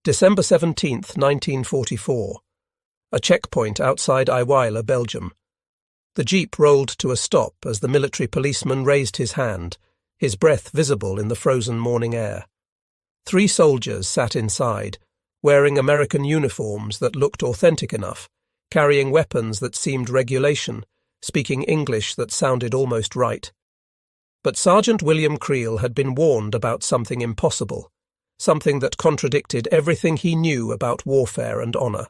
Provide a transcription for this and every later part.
December 17, 1944. A checkpoint outside Iweiler, Belgium. The jeep rolled to a stop as the military policeman raised his hand, his breath visible in the frozen morning air. 3 soldiers sat inside, wearing American uniforms that looked authentic enough, carrying weapons that seemed regulation, speaking English that sounded almost right. But Sergeant William Creel had been warned about something impossible, something that contradicted everything he knew about warfare and honor.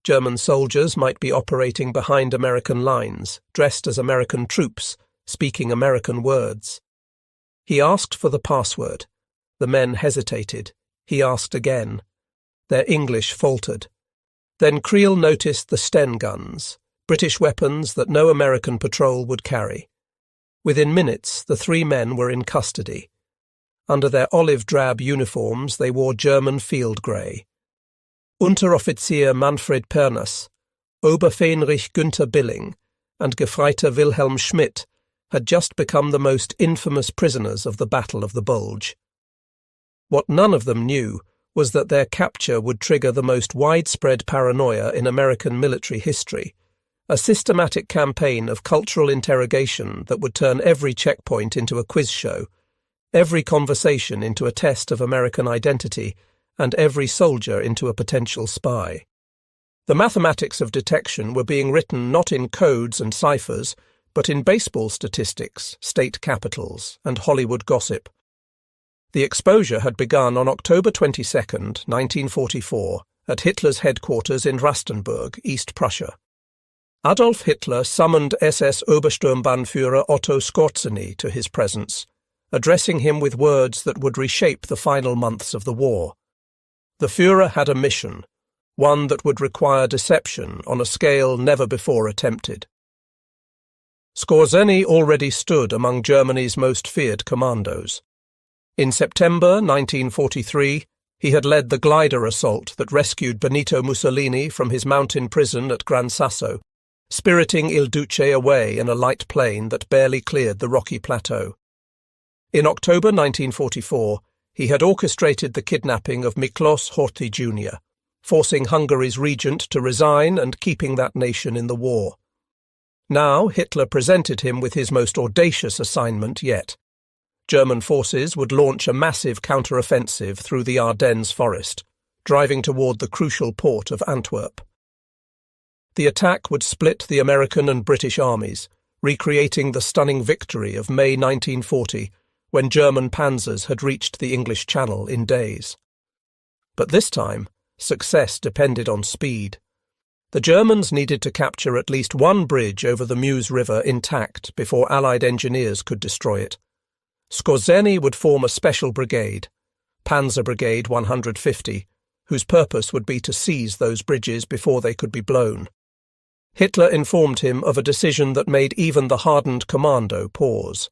German soldiers might be operating behind American lines, dressed as American troops, speaking American words. He asked for the password. The men hesitated. He asked again. Their English faltered. Then Creel noticed the Sten guns, British weapons that no American patrol would carry. Within minutes, the 3 men were in custody. Under their olive-drab uniforms, they wore German field grey. Unteroffizier Manfred Pernas, Oberfähnrich Günther Billing, and Gefreiter Wilhelm Schmidt had just become the most infamous prisoners of the Battle of the Bulge. What none of them knew was that their capture would trigger the most widespread paranoia in American military history, a systematic campaign of cultural interrogation that would turn every checkpoint into a quiz show, every conversation into a test of American identity, and every soldier into a potential spy. The mathematics of detection were being written not in codes and ciphers, but in baseball statistics, state capitals, and Hollywood gossip. The exposure had begun on October 22, 1944, at Hitler's headquarters in Rastenburg, East Prussia. Adolf Hitler summoned SS Obersturmbannführer Otto Skorzeny to his presence, addressing him with words that would reshape the final months of the war. The Führer had a mission, one that would require deception on a scale never before attempted. Skorzeny already stood among Germany's most feared commandos. In September 1943, he had led the glider assault that rescued Benito Mussolini from his mountain prison at Gran Sasso, spiriting Il Duce away in a light plane that barely cleared the rocky plateau. In October 1944, he had orchestrated the kidnapping of Miklos Horthy Jr., forcing Hungary's regent to resign and keeping that nation in the war. Now Hitler presented him with his most audacious assignment yet. German forces would launch a massive counter-offensive through the Ardennes forest, driving toward the crucial port of Antwerp. The attack would split the American and British armies, recreating the stunning victory of May 1940, when German panzers had reached the English Channel in days. But this time, success depended on speed. The Germans needed to capture at least one bridge over the Meuse River intact before Allied engineers could destroy it. Skorzeny would form a special brigade, Panzer Brigade 150, whose purpose would be to seize those bridges before they could be blown. Hitler informed him of a decision that made even the hardened commando pause.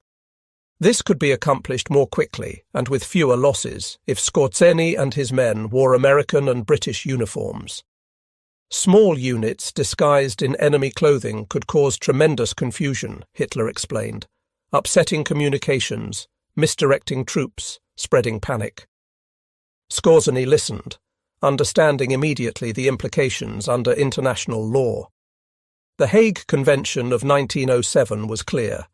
This could be accomplished more quickly and with fewer losses if Skorzeny and his men wore American and British uniforms. Small units disguised in enemy clothing could cause tremendous confusion, Hitler explained, upsetting communications, misdirecting troops, spreading panic. Skorzeny listened, understanding immediately the implications under international law. The Hague Convention of 1907 was clear.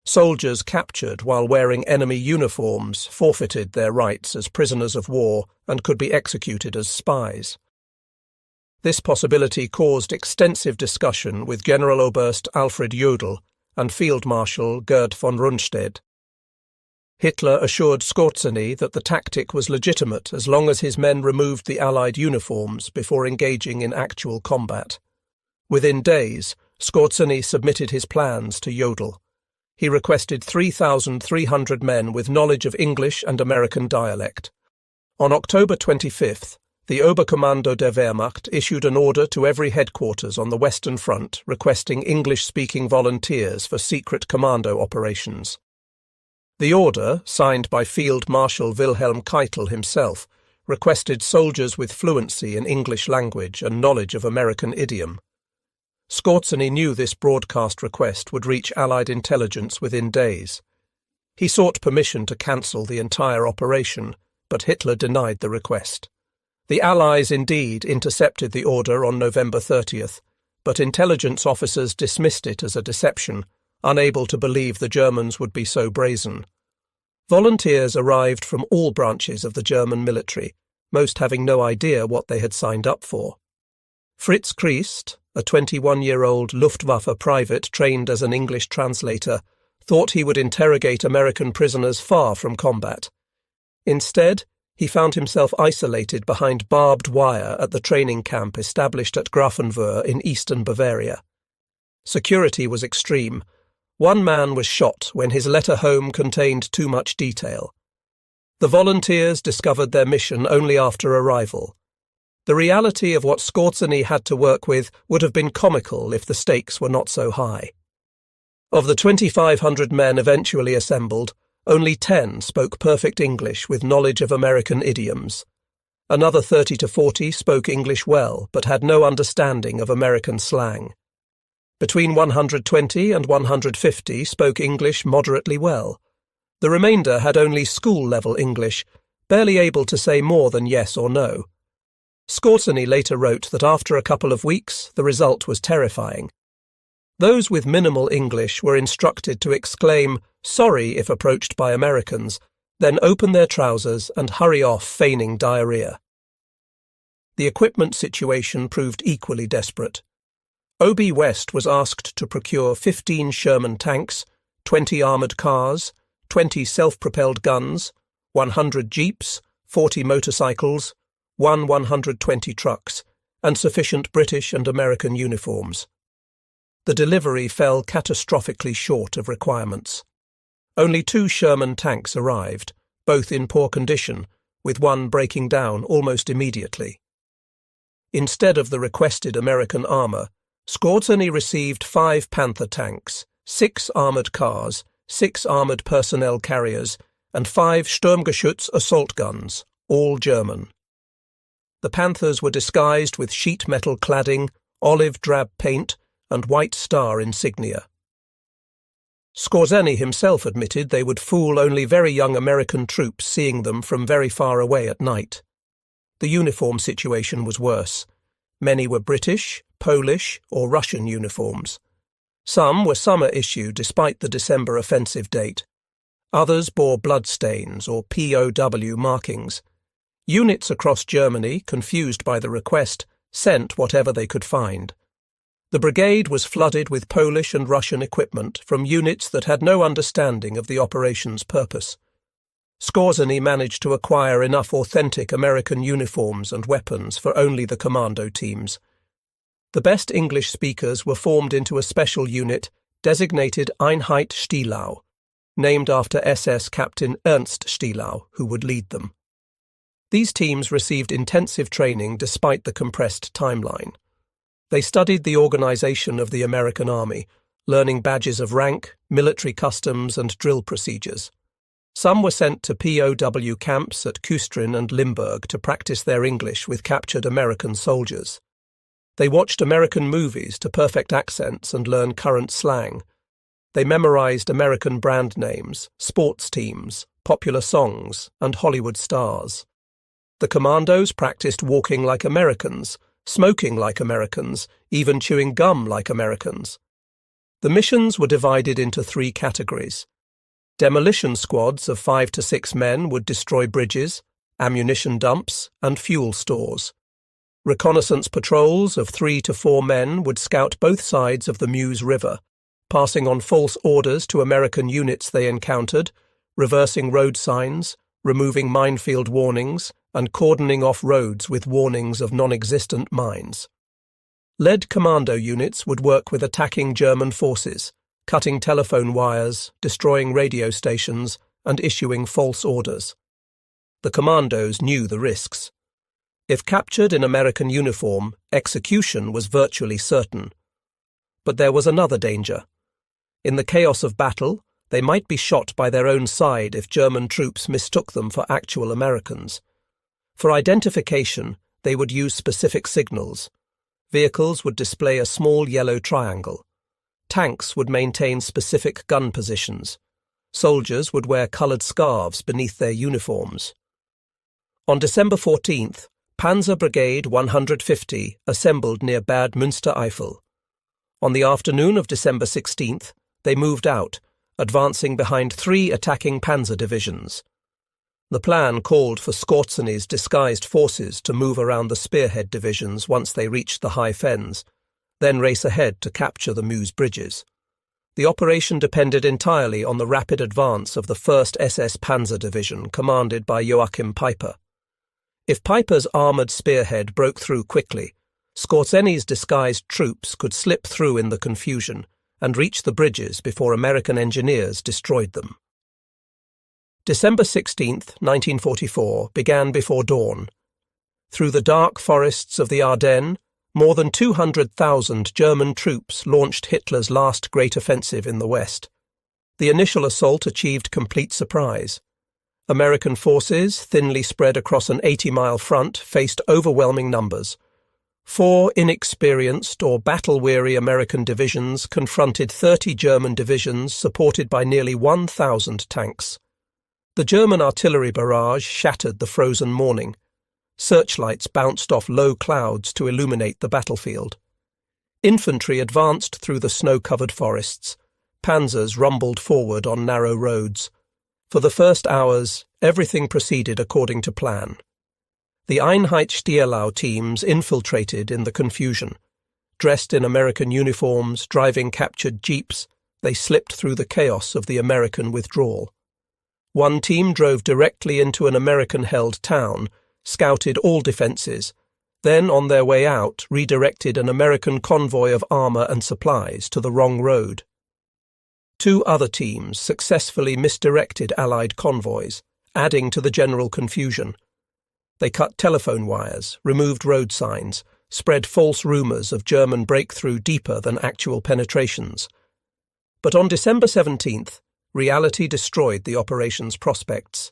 Soldiers captured while wearing enemy uniforms forfeited their rights as prisoners of war and could be executed as spies. This possibility caused extensive discussion with Generaloberst Alfred Jodl and Field Marshal Gerd von Rundstedt. Hitler assured Skorzeny that the tactic was legitimate as long as his men removed the Allied uniforms before engaging in actual combat. Within days, Skorzeny submitted his plans to Jodl. He requested 3,300 men with knowledge of English and American dialect. On October 25th, the Oberkommando der Wehrmacht issued an order to every headquarters on the Western Front requesting English-speaking volunteers for secret commando operations. The order, signed by Field Marshal Wilhelm Keitel himself, requested soldiers with fluency in English language and knowledge of American idiom. Skorzeny knew this broadcast request would reach Allied intelligence within days. He sought permission to cancel the entire operation, but Hitler denied the request. The Allies indeed intercepted the order on November 30th, but intelligence officers dismissed it as a deception, unable to believe the Germans would be so brazen. Volunteers arrived from all branches of the German military, most having no idea what they had signed up for. Fritz Kriest, a 21-year-old Luftwaffe private trained as an English translator, thought he would interrogate American prisoners far from combat. Instead, he found himself isolated behind barbed wire at the training camp established at Grafenwöhr in eastern Bavaria. Security was extreme. One man was shot when his letter home contained too much detail. The volunteers discovered their mission only after arrival. The reality of what Skorzeny had to work with would have been comical if the stakes were not so high. Of the 2,500 men eventually assembled, only 10 spoke perfect English with knowledge of American idioms. Another 30 to 40 spoke English well, but had no understanding of American slang. Between 120 and 150 spoke English moderately well. The remainder had only school-level English, barely able to say more than yes or no. Skorzeny later wrote that after a couple of weeks, the result was terrifying. Those with minimal English were instructed to exclaim, "sorry" if approached by Americans, then open their trousers and hurry off feigning diarrhea. The equipment situation proved equally desperate. OB West was asked to procure 15 Sherman tanks, 20 armoured cars, 20 self-propelled guns, 100 jeeps, 40 motorcycles, 120 trucks, and sufficient British and American uniforms. The delivery fell catastrophically short of requirements. Only 2 Sherman tanks arrived, both in poor condition, with one breaking down almost immediately. Instead of the requested American armour, Skorzeny received 5 Panther tanks, 6 armoured cars, 6 armoured personnel carriers, and 5 Sturmgeschütz assault guns, all German. The Panthers were disguised with sheet metal cladding, olive drab paint, and White Star insignia. Skorzeny himself admitted they would fool only very young American troops seeing them from very far away at night. The uniform situation was worse. Many were British, Polish, or Russian uniforms. Some were summer issue despite the December offensive date. Others bore bloodstains or POW markings. Units across Germany, confused by the request, sent whatever they could find. The brigade was flooded with Polish and Russian equipment from units that had no understanding of the operation's purpose. Skorzeny managed to acquire enough authentic American uniforms and weapons for only the commando teams. The best English speakers were formed into a special unit designated Einheit Stielau, named after SS Captain Ernst Stielau, who would lead them. These teams received intensive training despite the compressed timeline. They studied the organization of the American Army, learning badges of rank, military customs, and drill procedures. Some were sent to POW camps at Küstrin and Limburg to practice their English with captured American soldiers. They watched American movies to perfect accents and learn current slang. They memorized American brand names, sports teams, popular songs, and Hollywood stars. The commandos practiced walking like Americans, smoking like Americans, even chewing gum like Americans. The missions were divided into 3 categories. Demolition squads of 5 to 6 men would destroy bridges, ammunition dumps, and fuel stores. Reconnaissance patrols of 3 to 4 men would scout both sides of the Meuse River, passing on false orders to American units they encountered, reversing road signs, removing minefield warnings, and cordoning off roads with warnings of non-existent mines. Lead commando units would work with attacking German forces, cutting telephone wires, destroying radio stations, and issuing false orders. The commandos knew the risks. If captured in American uniform, execution was virtually certain. But there was another danger. In the chaos of battle, they might be shot by their own side if German troops mistook them for actual Americans. For identification, they would use specific signals. Vehicles would display a small yellow triangle. Tanks would maintain specific gun positions. Soldiers would wear coloured scarves beneath their uniforms. On December 14th, Panzer Brigade 150 assembled near Bad Münstereifel. On the afternoon of December 16th, they moved out, advancing behind 3 attacking panzer divisions. The plan called for Skorzeny's disguised forces to move around the spearhead divisions once they reached the high fens, then race ahead to capture the Meuse bridges. The operation depended entirely on the rapid advance of the 1st SS Panzer Division commanded by Joachim Peiper. If Peiper's armoured spearhead broke through quickly, Skorzeny's disguised troops could slip through in the confusion and reach the bridges before American engineers destroyed them. December 16, 1944, began before dawn. Through the dark forests of the Ardennes, more than 200,000 German troops launched Hitler's last great offensive in the West. The initial assault achieved complete surprise. American forces, thinly spread across an 80-mile front, faced overwhelming numbers. 4 inexperienced or battle-weary American divisions confronted 30 German divisions supported by nearly 1,000 tanks. The German artillery barrage shattered the frozen morning. Searchlights bounced off low clouds to illuminate the battlefield. Infantry advanced through the snow-covered forests. Panzers rumbled forward on narrow roads. For the first hours, everything proceeded according to plan. The Einheitsstierlau teams infiltrated in the confusion. Dressed in American uniforms, driving captured jeeps, they slipped through the chaos of the American withdrawal. One team drove directly into an American-held town, scouted all defences, then on their way out redirected an American convoy of armour and supplies to the wrong road. 2 other teams successfully misdirected Allied convoys, adding to the general confusion. They cut telephone wires, removed road signs, spread false rumours of German breakthrough deeper than actual penetrations. But on December 17th, reality destroyed the operation's prospects.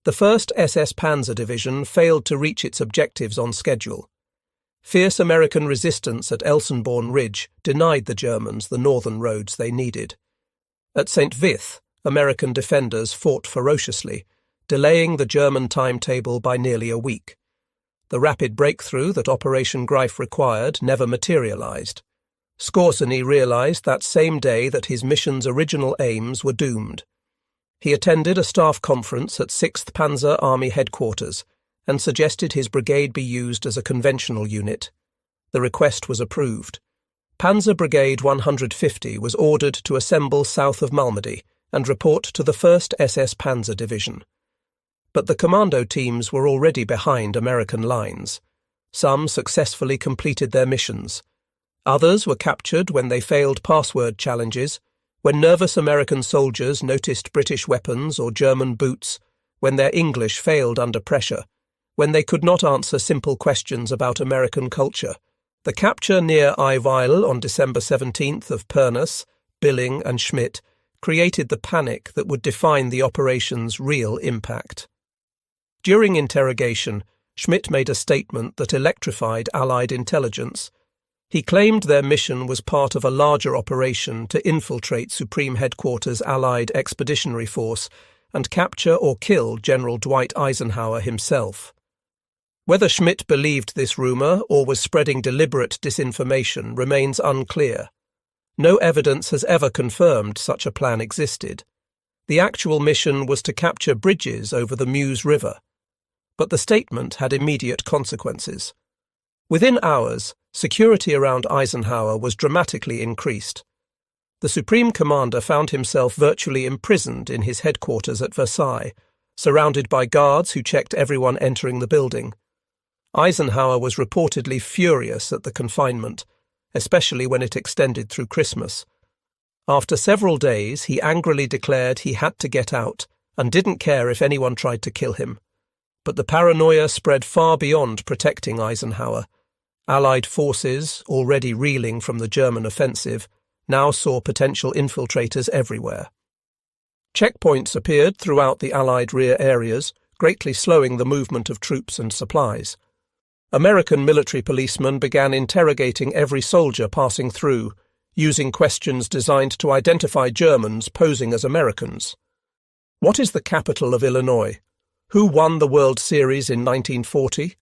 The 1st SS Panzer Division failed to reach its objectives on schedule. Fierce American resistance at Elsenborn Ridge denied the Germans the northern roads they needed. At St. Vith, American defenders fought ferociously, delaying the German timetable by nearly a week. The rapid breakthrough that Operation Greif required never materialized. Skorzeny realized that same day that his mission's original aims were doomed. He attended a staff conference at 6th Panzer Army headquarters and suggested his brigade be used as a conventional unit. The request was approved. Panzer Brigade 150 was ordered to assemble south of Malmedy and report to the 1st SS Panzer Division. But the commando teams were already behind American lines. Some successfully completed their missions. Others were captured when they failed password challenges, when nervous American soldiers noticed British weapons or German boots, when their English failed under pressure, when they could not answer simple questions about American culture. The capture near Eiweil on December 17th of Pernas, Billing and Schmidt created the panic that would define the operation's real impact. During interrogation, Schmidt made a statement that electrified Allied intelligence. He claimed their mission was part of a larger operation to infiltrate Supreme Headquarters' Allied Expeditionary Force and capture or kill General Dwight Eisenhower himself. Whether Schmidt believed this rumour or was spreading deliberate disinformation remains unclear. No evidence has ever confirmed such a plan existed. The actual mission was to capture bridges over the Meuse River. But the statement had immediate consequences. Within hours, security around Eisenhower was dramatically increased. The Supreme Commander found himself virtually imprisoned in his headquarters at Versailles, surrounded by guards who checked everyone entering the building. Eisenhower was reportedly furious at the confinement, especially when it extended through Christmas. After several days, he angrily declared he had to get out and didn't care if anyone tried to kill him. But the paranoia spread far beyond protecting Eisenhower. Allied forces, already reeling from the German offensive, now saw potential infiltrators everywhere. Checkpoints appeared throughout the Allied rear areas, greatly slowing the movement of troops and supplies. American military policemen began interrogating every soldier passing through, using questions designed to identify Germans posing as Americans. What is the capital of Illinois? Who won the World Series in 1940?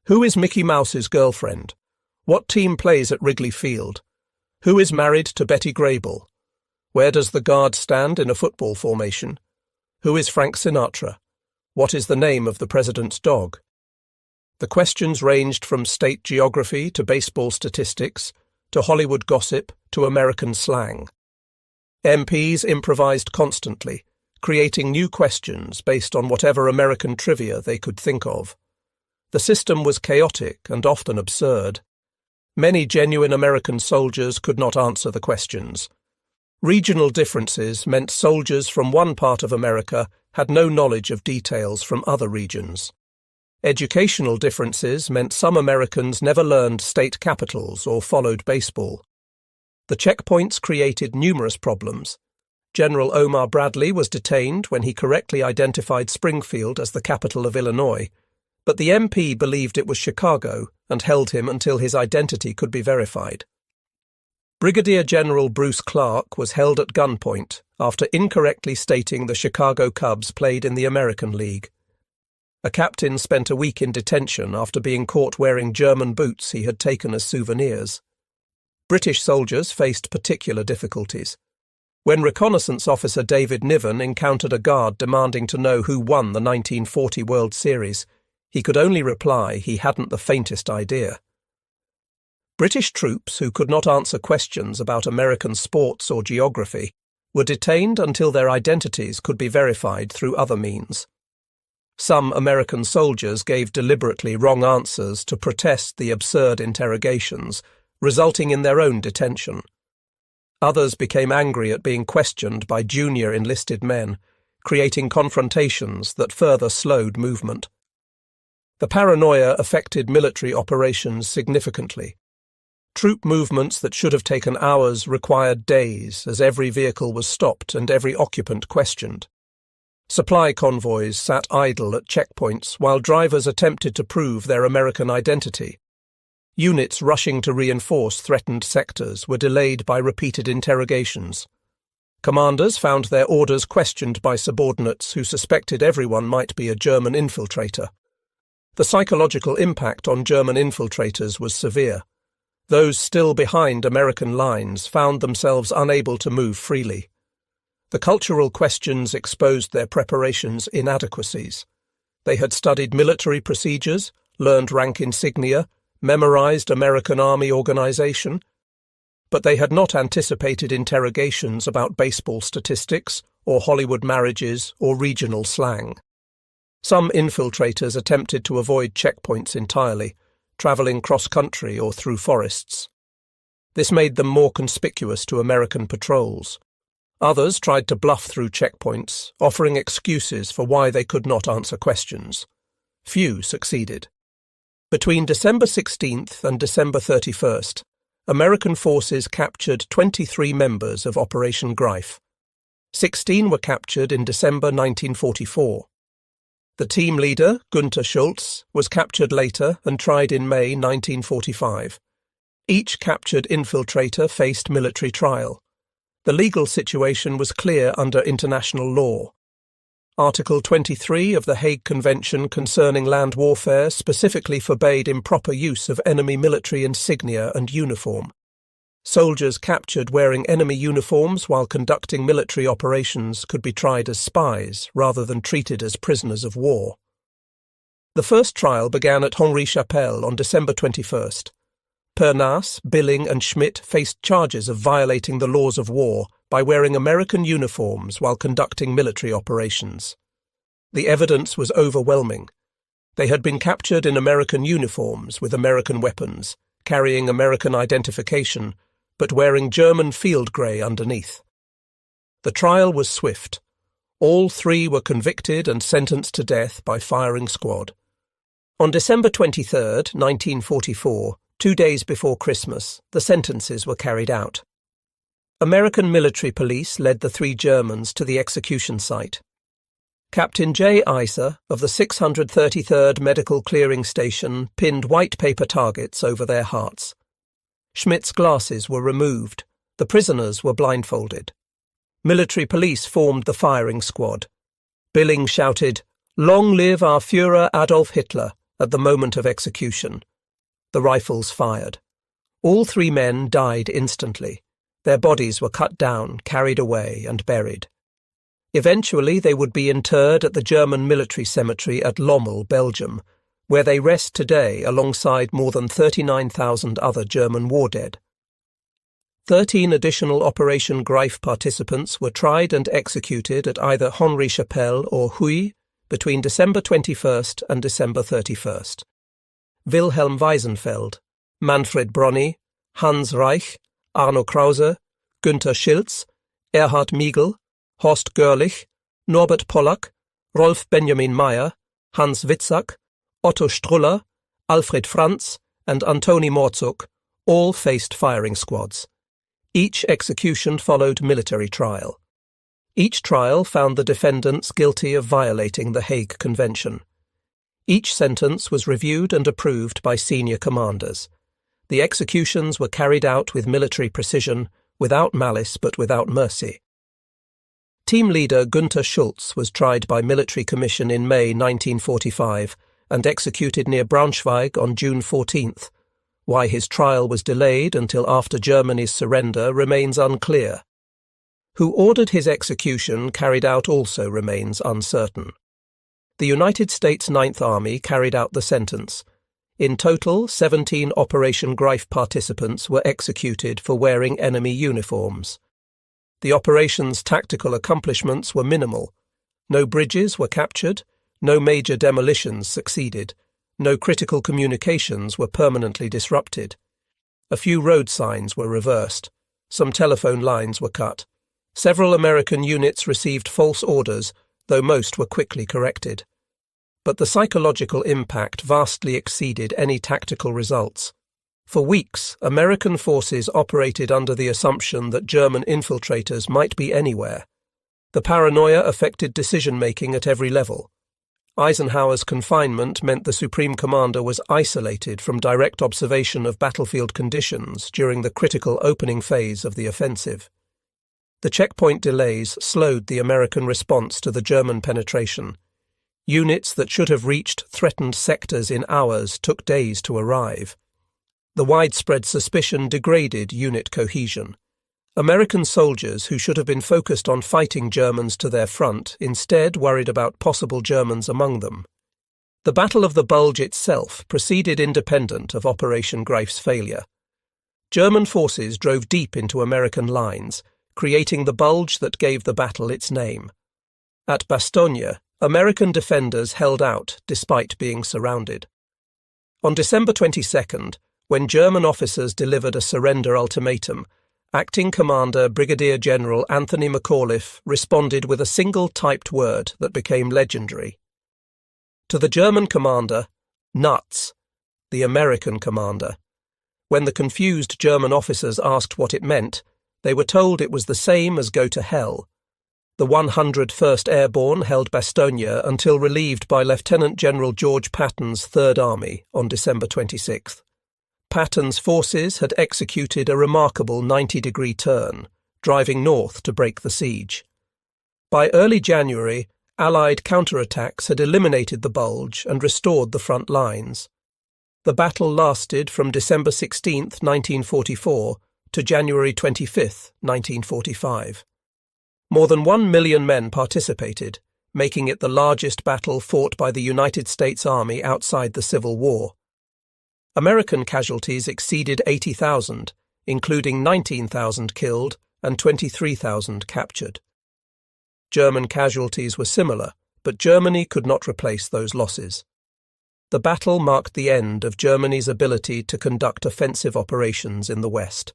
Who is Mickey Mouse's girlfriend? What team plays at Wrigley Field? Who is married to Betty Grable? Where does the guard stand in a football formation? Who is Frank Sinatra? What is the name of the president's dog? The questions ranged from state geography to baseball statistics, to Hollywood gossip to American slang. MPs improvised constantly, creating new questions based on whatever American trivia they could think of. The system was chaotic and often absurd. Many genuine American soldiers could not answer the questions. Regional differences meant soldiers from one part of America had no knowledge of details from other regions. Educational differences meant some Americans never learned state capitals or followed baseball. The checkpoints created numerous problems. General Omar Bradley was detained when he correctly identified Springfield as the capital of Illinois, but the MP believed it was Chicago and held him until his identity could be verified. Brigadier General Bruce Clark was held at gunpoint after incorrectly stating the Chicago Cubs played in the American League. A captain spent a week in detention after being caught wearing German boots he had taken as souvenirs. British soldiers faced particular difficulties. When reconnaissance officer David Niven encountered a guard demanding to know who won the 1940 World Series, he could only reply he hadn't the faintest idea. British troops who could not answer questions about American sports or geography were detained until their identities could be verified through other means. Some American soldiers gave deliberately wrong answers to protest the absurd interrogations, resulting in their own detention. Others became angry at being questioned by junior enlisted men, creating confrontations that further slowed movement. The paranoia affected military operations significantly. Troop movements that should have taken hours required days, as every vehicle was stopped and every occupant questioned. Supply convoys sat idle at checkpoints while drivers attempted to prove their American identity. Units rushing to reinforce threatened sectors were delayed by repeated interrogations. Commanders found their orders questioned by subordinates who suspected everyone might be a German infiltrator. The psychological impact on German infiltrators was severe. Those still behind American lines found themselves unable to move freely. The cultural questions exposed their preparations' inadequacies. They had studied military procedures, learned rank insignia, memorized American Army organization, but they had not anticipated interrogations about baseball statistics or Hollywood marriages or regional slang. Some infiltrators attempted to avoid checkpoints entirely, travelling cross-country or through forests. This made them more conspicuous to American patrols. Others tried to bluff through checkpoints, offering excuses for why they could not answer questions. Few succeeded. Between December 16th and December 31st, American forces captured 23 members of Operation Greif. 16 were captured in December 1944. The team leader, Gunther Schultz, was captured later and tried in May 1945. Each captured infiltrator faced military trial. The legal situation was clear under international law. Article 23 of the Hague Convention concerning land warfare specifically forbade improper use of enemy military insignia and uniform. Soldiers captured wearing enemy uniforms while conducting military operations could be tried as spies rather than treated as prisoners of war. The first trial began at Henri-Chapelle on December 21st. Pernas, Billing and Schmidt faced charges of violating the laws of war by wearing American uniforms while conducting military operations. The evidence was overwhelming. They had been captured in American uniforms with American weapons, carrying American identification, but wearing German field grey underneath. The trial was swift. All three were convicted and sentenced to death by firing squad. On December 23, 1944, 2 days before Christmas, the sentences were carried out. American military police led the three Germans to the execution site. Captain J. Iser of the 633rd Medical Clearing Station pinned white paper targets over their hearts. Schmidt's glasses were removed. The prisoners were blindfolded. Military police formed the firing squad. Billing shouted, "Long live our Führer Adolf Hitler," at the moment of execution. The rifles fired. All 3 men died instantly. Their bodies were cut down, carried away, and buried. Eventually they would be interred at the German military cemetery at Lommel, Belgium, where they rest today alongside more than 39,000 other German war dead. 13 additional Operation Greif participants were tried and executed at either Henri-Chapelle or Huy between December 21st and December 31st. Wilhelm Weisenfeld, Manfred Brony, Hans Reich, Arno Krause, Günther Schiltz, Erhard Miegel, Horst Görlich, Norbert Pollack, Rolf Benjamin Meyer, Hans Witzak, Otto Struller, Alfred Franz, and Antoni Morzuk all faced firing squads. Each execution followed military trial. Each trial found the defendants guilty of violating the Hague Convention. Each sentence was reviewed and approved by senior commanders. The executions were carried out with military precision, without malice but without mercy. Team leader Günther Schultz was tried by military commission in May 1945 and executed near Braunschweig on June 14th. Why his trial was delayed until after Germany's surrender remains unclear. Who ordered his execution carried out also remains uncertain. The United States Ninth Army carried out the sentence. In total, 17 Operation Greif participants were executed for wearing enemy uniforms. The operation's tactical accomplishments were minimal. No bridges were captured, no major demolitions succeeded, no critical communications were permanently disrupted. A few road signs were reversed, some telephone lines were cut. Several American units received false orders, though most were quickly corrected. But the psychological impact vastly exceeded any tactical results. For weeks, American forces operated under the assumption that German infiltrators might be anywhere. The paranoia affected decision-making at every level. Eisenhower's confinement meant the Supreme Commander was isolated from direct observation of battlefield conditions during the critical opening phase of the offensive. The checkpoint delays slowed the American response to the German penetration. Units that should have reached threatened sectors in hours took days to arrive. The widespread suspicion degraded unit cohesion. American soldiers who should have been focused on fighting Germans to their front instead worried about possible Germans among them. The Battle of the Bulge itself proceeded independent of Operation Greif's failure. German forces drove deep into American lines, creating the bulge that gave the battle its name. At Bastogne, American defenders held out despite being surrounded. On December 22nd, when German officers delivered a surrender ultimatum, Acting Commander Brigadier General Anthony McAuliffe responded with a single typed word that became legendary. To the German commander, nuts, the American commander. When the confused German officers asked what it meant, they were told it was the same as go to hell. The 101st Airborne held Bastogne until relieved by Lieutenant General George Patton's Third Army on December 26th. Patton's forces had executed a remarkable 90-degree turn, driving north to break the siege. By early January, Allied counterattacks had eliminated the Bulge and restored the front lines. The battle lasted from December 16, 1944, to January 25, 1945. More than 1 million men participated, making it the largest battle fought by the United States Army outside the Civil War. American casualties exceeded 80,000, including 19,000 killed and 23,000 captured. German casualties were similar, but Germany could not replace those losses. The battle marked the end of Germany's ability to conduct offensive operations in the West.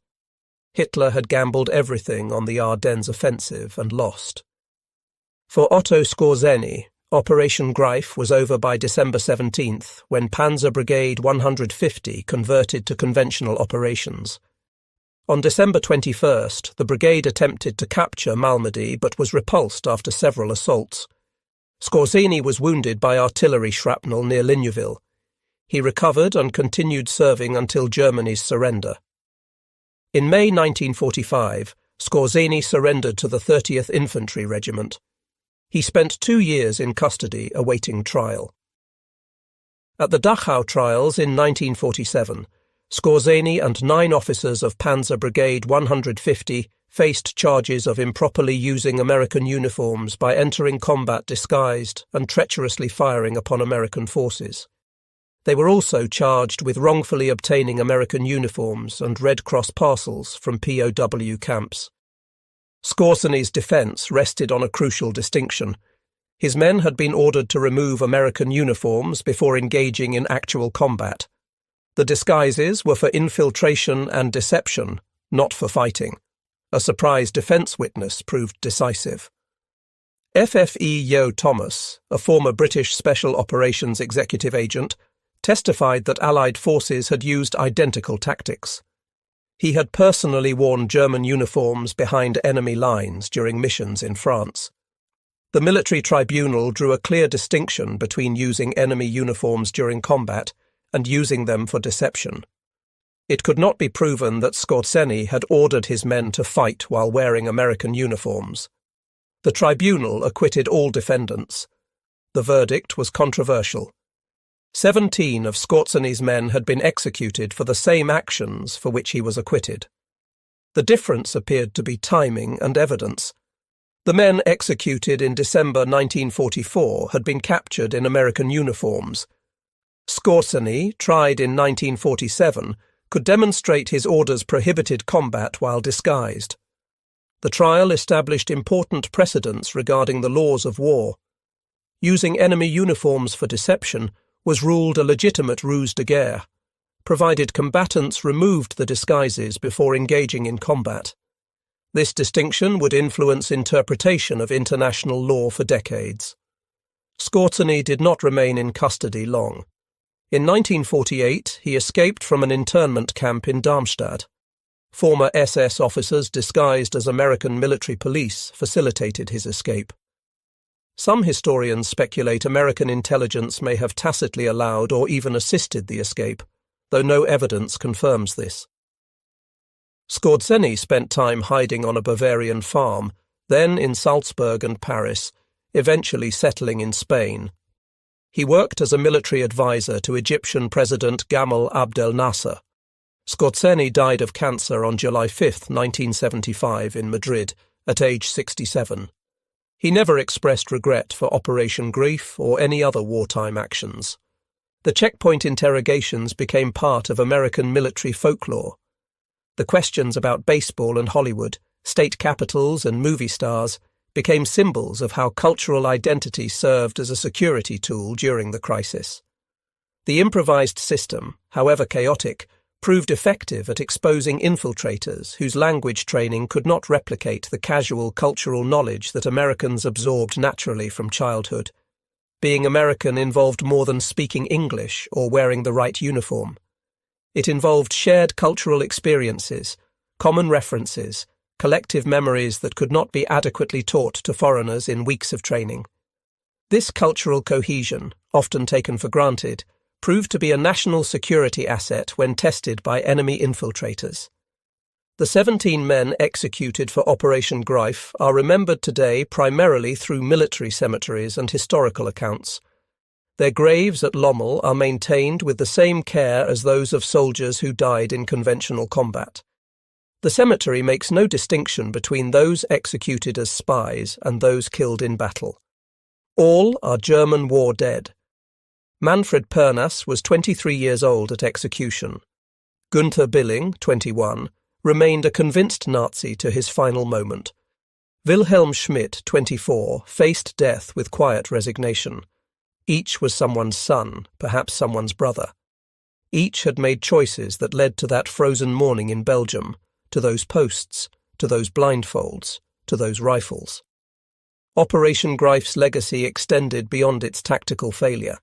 Hitler had gambled everything on the Ardennes offensive and lost. For Otto Skorzeny, Operation Greif was over by December 17th, when Panzer Brigade 150 converted to conventional operations. On December 21st, the brigade attempted to capture Malmedy but was repulsed after several assaults. Skorzeny was wounded by artillery shrapnel near Ligneville. He recovered and continued serving until Germany's surrender. In May 1945, Skorzeny surrendered to the 30th Infantry Regiment. He spent 2 years in custody awaiting trial. At the Dachau trials in 1947, Skorzeny and 9 officers of Panzer Brigade 150 faced charges of improperly using American uniforms by entering combat disguised and treacherously firing upon American forces. They were also charged with wrongfully obtaining American uniforms and Red Cross parcels from POW camps. Skorzeny's defense rested on a crucial distinction. His men had been ordered to remove American uniforms before engaging in actual combat. The disguises were for infiltration and deception, not for fighting. A surprise defence witness proved decisive. FFE Yo Thomas, a former British Special Operations executive agent, testified that Allied forces had used identical tactics. He had personally worn German uniforms behind enemy lines during missions in France. The military tribunal drew a clear distinction between using enemy uniforms during combat and using them for deception. It could not be proven that Skorzeny had ordered his men to fight while wearing American uniforms. The tribunal acquitted all defendants. The verdict was controversial. 17 of Skorzeny's men had been executed for the same actions for which he was acquitted. The difference appeared to be timing and evidence. The men executed in December 1944 had been captured in American uniforms. Skorzeny, tried in 1947, could demonstrate his orders prohibited combat while disguised. The trial established important precedents regarding the laws of war. Using enemy uniforms for deception was ruled a legitimate ruse de guerre, provided combatants removed the disguises before engaging in combat. This distinction would influence interpretation of international law for decades. Skorzeny did not remain in custody long. In 1948, he escaped from an internment camp in Darmstadt. Former SS officers disguised as American military police facilitated his escape. Some historians speculate American intelligence may have tacitly allowed or even assisted the escape, though no evidence confirms this. Skorzeny spent time hiding on a Bavarian farm, then in Salzburg and Paris, eventually settling in Spain. He worked as a military advisor to Egyptian President Gamal Abdel Nasser. Skorzeny died of cancer on July 5, 1975, in Madrid, at age 67. He never expressed regret for Operation Greif or any other wartime actions. The checkpoint interrogations became part of American military folklore. The questions about baseball and Hollywood, state capitals and movie stars became symbols of how cultural identity served as a security tool during the crisis. The improvised system, however chaotic, proved effective at exposing infiltrators whose language training could not replicate the casual cultural knowledge that Americans absorbed naturally from childhood. Being American involved more than speaking English or wearing the right uniform. It involved shared cultural experiences, common references, collective memories that could not be adequately taught to foreigners in weeks of training. This cultural cohesion, often taken for granted, proved to be a national security asset when tested by enemy infiltrators. The 17 men executed for Operation Greif are remembered today primarily through military cemeteries and historical accounts. Their graves at Lommel are maintained with the same care as those of soldiers who died in conventional combat. The cemetery makes no distinction between those executed as spies and those killed in battle. All are German war dead. Manfred Pernas was 23 years old at execution. Günther Billing, 21, remained a convinced Nazi to his final moment. Wilhelm Schmidt, 24, faced death with quiet resignation. Each was someone's son, perhaps someone's brother. Each had made choices that led to that frozen morning in Belgium, to those posts, to those blindfolds, to those rifles. Operation Greif's legacy extended beyond its tactical failure.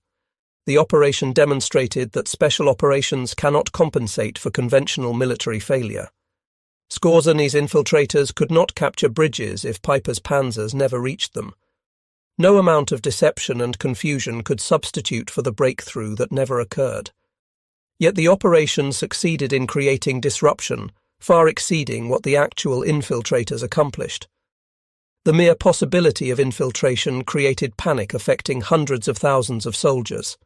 The operation demonstrated that special operations cannot compensate for conventional military failure. Skorzeny's infiltrators could not capture bridges if Piper's panzers never reached them. No amount of deception and confusion could substitute for the breakthrough that never occurred. Yet the operation succeeded in creating disruption, far exceeding what the actual infiltrators accomplished. The mere possibility of infiltration created panic affecting hundreds of thousands of soldiers.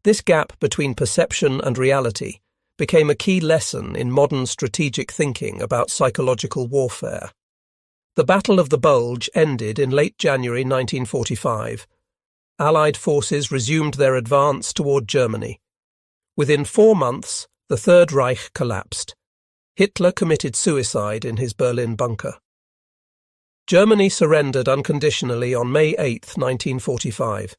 This gap between perception and reality became a key lesson in modern strategic thinking about psychological warfare. The Battle of the Bulge ended in late January 1945. Allied forces resumed their advance toward Germany. Within 4 months, the Third Reich collapsed. Hitler committed suicide in his Berlin bunker. Germany surrendered unconditionally on May 8, 1945.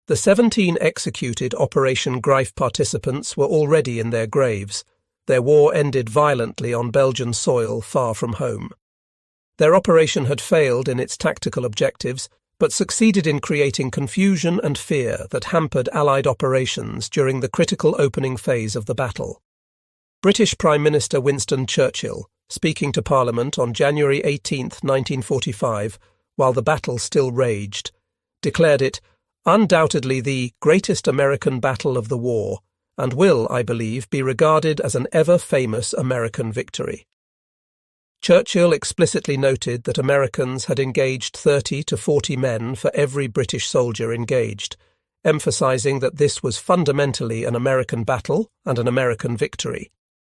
The 17 executed Operation Greif participants were already in their graves. Their war ended violently on Belgian soil far from home. Their operation had failed in its tactical objectives, but succeeded in creating confusion and fear that hampered Allied operations during the critical opening phase of the battle. British Prime Minister Winston Churchill, speaking to Parliament on January 18, 1945, while the battle still raged, declared it undoubtedly the greatest American battle of the war, and will, I believe, be regarded as an ever-famous American victory. Churchill explicitly noted that Americans had engaged 30 to 40 men for every British soldier engaged, emphasizing that this was fundamentally an American battle and an American victory.